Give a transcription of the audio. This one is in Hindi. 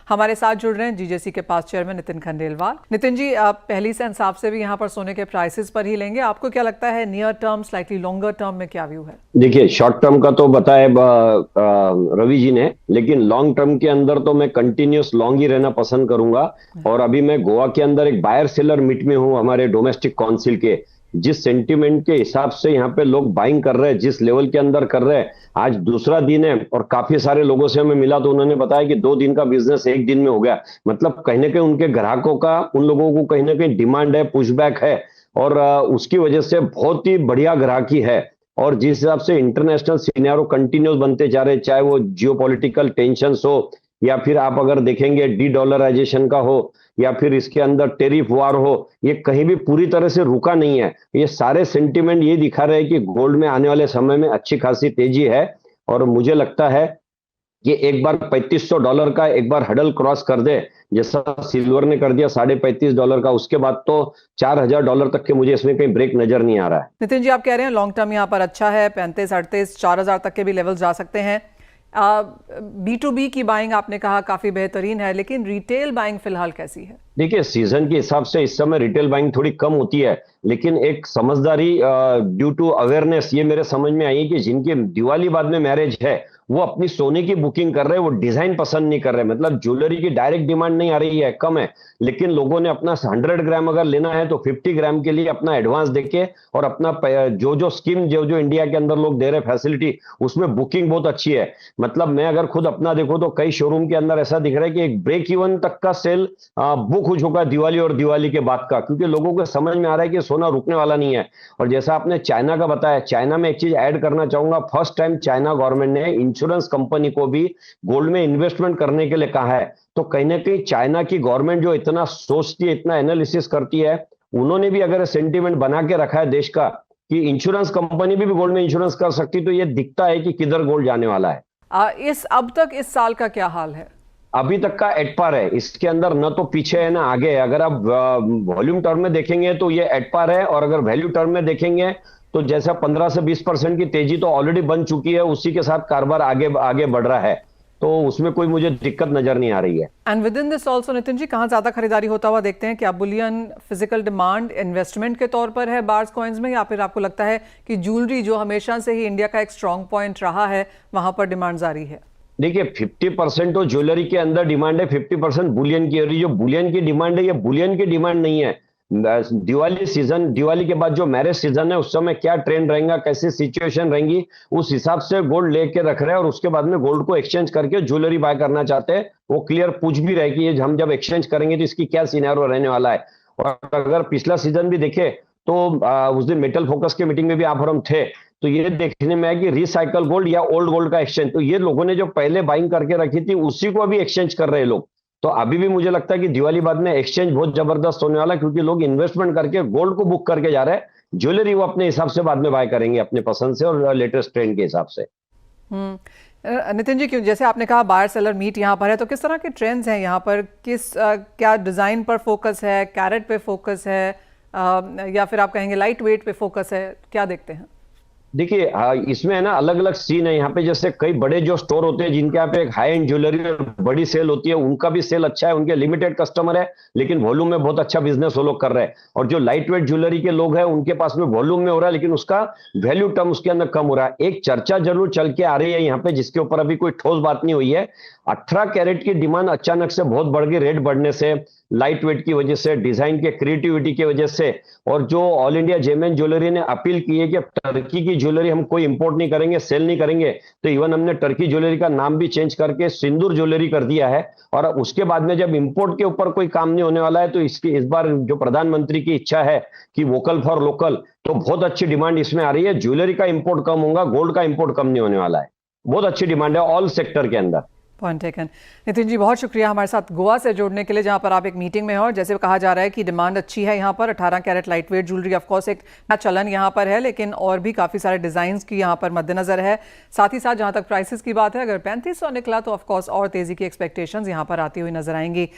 हमारे साथ जुड़ रहे हैं जीजेसी के पास चेयरमैन नितिन खंडेलवाल। नितिन जी, आप पहली से इंसाफ से भी यहाँ पर सोने के प्राइसेस पर ही लेंगे। आपको क्या लगता है near term, slightly longer term में क्या व्यू है? देखिए, शॉर्ट टर्म का तो बताया रवि जी ने, लेकिन लॉन्ग टर्म के अंदर तो मैं कंटिन्यूस लॉन्ग ही रहना पसंद करूंगा। और अभी मैं गोवा के अंदर एक बायर सेलर मीट में हूं, हमारे डोमेस्टिक काउंसिल के। जिस सेंटीमेंट के हिसाब से यहाँ पे लोग बाइंग कर रहे हैं, जिस लेवल के अंदर कर रहे हैं, आज दूसरा दिन है और काफी सारे लोगों से हमें मिला तो उन्होंने बताया कि 2 दिन का बिजनेस एक दिन में हो गया। मतलब कहीं ना कहीं उनके ग्राहकों का, उन लोगों को कहीं ना कहीं डिमांड है, पुशबैक है, और उसकी वजह से बहुत ही बढ़िया ग्राहकी है। और जिस हिसाब से इंटरनेशनल सिनेरियो कंटिन्यूस बनते जा रहे हैं, चाहे वो जियोपॉलिटिकल टेंशंस हो, या फिर आप अगर देखेंगे डी डॉलराइजेशन का हो, या फिर इसके अंदर टेरिफ वार हो, ये कहीं भी पूरी तरह से रुका नहीं है। ये सारे सेंटीमेंट ये दिखा रहे हैं कि गोल्ड में आने वाले समय में अच्छी खासी तेजी है। और मुझे लगता है कि एक बार $3500 का एक बार हडल क्रॉस कर दे, जैसा सिल्वर ने कर दिया $35.5 का, उसके बाद तो $4000 तक के मुझे इसमें कहीं ब्रेक नजर नहीं आ रहा है। नितिन जी, आप कह रहे हैं लॉन्ग टर्म यहाँ पर अच्छा है, 35, 38, 4000 तक के भी लेवल जा सकते हैं। B2B की बाइंग आपने कहा काफी बेहतरीन है, लेकिन रिटेल बाइंग फिलहाल कैसी है? देखिए, सीजन के हिसाब से इस समय रिटेल बाइंग थोड़ी कम होती है, लेकिन एक समझदारी ड्यू टू अवेयरनेस ये मेरे समझ में आई है कि जिनके दिवाली बाद में मैरिज है, वो अपनी सोने की बुकिंग कर रहे हैं, वो डिजाइन पसंद नहीं कर रहे। मतलब ज्वेलरी की डायरेक्ट डिमांड नहीं आ रही है, कम है, लेकिन लोगों ने अपना 100 ग्राम अगर लेना है तो 50 ग्राम के लिए अपना एडवांस देके, और अपना जो जो स्कीम जो जो इंडिया के अंदर लोग दे रहे फैसिलिटी, उसमें बुकिंग बहुत अच्छी है। मतलब मैं अगर खुद अपना देखूं तो कई शोरूम के अंदर ऐसा दिख रहा है कि एक ब्रेक इवन तक का सेल बुक हो चुका है दिवाली और दिवाली के बाद का, क्योंकि लोगों को समझ में आ रहा है कि सोना रुकने वाला नहीं है। और जैसा आपने चाइना का बताया, चाइना में एक चीज ऐड करना चाहूंगा, फर्स्ट टाइम चाइना गवर्नमेंट ने इंश्योरेंस कंपनी को भी गोल्ड में इन्वेस्टमेंट करने के लिए कहा है। तो कहीं ना कहीं चाइना की गवर्नमेंट जो इतना सोचती है, इतना एनालिसिस करती है, उन्होंने भी अगर सेंटीमेंट बना के रखा है देश का कि इंश्योरेंस कंपनी भी गोल्ड में इंश्योरेंस कर सकती, तो ये दिखता है कि किधर गोल्ड जाने वाला है। अब तक इस साल का क्या हाल है? अभी तक का एट पार है, इसके अंदर न तो पीछे है ना आगे है। अगर आप वॉल्यूम टर्म में देखेंगे तो ये एट पार है, और अगर वैल्यू टर्म में देखेंगे तो जैसा 15 से 20% की तेजी तो ऑलरेडी बन चुकी है, उसी के साथ कारोबार आगे आगे बढ़ रहा है, तो उसमें कोई मुझे दिक्कत नजर नहीं आ रही है। And with in this also Nitin ji, कहाँ ज्यादा खरीदारी होता हुआ देखते हैं? क्या बुलियन फिजिकल डिमांड इन्वेस्टमेंट के तौर पर है बार्स कॉइन्स में, या फिर आपको लगता है कि ज्वेलरी जो हमेशा से ही इंडिया का एक स्ट्रॉन्ग पॉइंट रहा है, वहां पर डिमांड जारी है? देखिए, 50% तो ज्वेलरी के अंदर डिमांड है, 50% बुलियन की। और ये जो बुलियन की डिमांड है, ये बुलियन की डिमांड नहीं है। दिवाली सीजन, दिवाली के बाद जो मैरिज सीजन है, उस समय क्या ट्रेंड रहेगा, कैसी सिचुएशन रहेंगी, उस हिसाब से गोल्ड लेके रख रहे हैं, और उसके बाद में गोल्ड को एक्सचेंज करके ज्वेलरी बाय करना चाहते हैं। वो क्लियर पूछ भी रहे कि ये हम जब एक्सचेंज करेंगे तो इसकी क्या सिनेरियो रहने वाला है। और अगर पिछला सीजन भी देखे तो उस दिन मेटल फोकस के मीटिंग में भी आप और हम थे, तो ये देखने में आया कि रिसाइकल गोल्ड या ओल्ड गोल्ड का एक्सचेंज, तो ये लोगों ने जो पहले बाइंग करके रखी थी उसी को अभी एक्सचेंज कर रहे हैं लोग। तो अभी भी मुझे लगता है कि दिवाली बाद में एक्सचेंज बहुत जबरदस्त होने वाला है, क्योंकि लोग इन्वेस्टमेंट करके गोल्ड को बुक करके जा रहे हैं। ज्वेलरी वो अपने हिसाब से बाद में बाय करेंगे, अपने पसंद से और लेटेस्ट ट्रेंड के हिसाब से। नितिन जी, क्यों जैसे आपने कहा बायर सेलर मीट यहाँ पर है, तो किस तरह के ट्रेंड्स हैं यहाँ पर? क्या डिजाइन पर फोकस है, कैरेट पे फोकस है, या फिर आप कहेंगे लाइट वेट पे फोकस है? क्या देखते हैं? देखिए, इसमें है ना अलग अलग सीन है यहाँ पे। जैसे कई बड़े जो स्टोर होते हैं जिनके यहाँ पे एक हाई एंड ज्वेलरी और बड़ी सेल होती है, उनका भी सेल अच्छा है, उनके लिमिटेड कस्टमर है, लेकिन वॉल्यूम में बहुत अच्छा बिजनेस वो लोग कर रहे हैं। और जो लाइट वेट ज्वेलरी के लोग हैं, उनके पास में वॉल्यूम में हो रहा है, लेकिन उसका वैल्यू टर्म उसके अंदर कम हो रहा है। एक चर्चा जरूर चल के आ रही है यहाँ पे, जिसके ऊपर अभी कोई ठोस बात नहीं हुई है। 18 कैरेट की डिमांड अचानक से बहुत बढ़ गई, रेट बढ़ने से, लाइट वेट की वजह से, डिजाइन के क्रिएटिविटी की वजह से। और जो ऑल इंडिया जेमन ज्वेलरी ने अपील की है कि अब टर्की की ज्वेलरी हम कोई इंपोर्ट नहीं करेंगे, सेल नहीं करेंगे, तो इवन हमने टर्की ज्वेलरी का नाम भी चेंज करके सिंदूर ज्वेलरी कर दिया है। और उसके बाद में जब इंपोर्ट के ऊपर कोई काम नहीं होने वाला है, तो इसकी इस बार जो प्रधानमंत्री की इच्छा है कि वोकल फॉर लोकल, तो बहुत अच्छी डिमांड इसमें आ रही है। ज्वेलरी का इंपोर्ट कम होगा, गोल्ड का इंपोर्ट कम नहीं होने वाला है। बहुत अच्छी डिमांड है ऑल सेक्टर के अंदर। Point taken. नितिन जी, बहुत शुक्रिया हमारे साथ गोवा से जोड़ने के लिए, जहां पर आप एक मीटिंग में हो। और जैसे कहा जा रहा है कि डिमांड अच्छी है यहाँ पर, 18 carat light weight jewellery of course एक चलन यहाँ पर है, लेकिन और भी काफ़ी सारे डिज़ाइंस की यहाँ पर मद्देनजर है। साथ ही साथ जहाँ तक प्राइसेस की बात है, अगर 3500 निकला तो ऑफकोर्स और तेज़ी की एक्सपेक्टेशंस यहाँ पर आती हुई नजर आएंगी।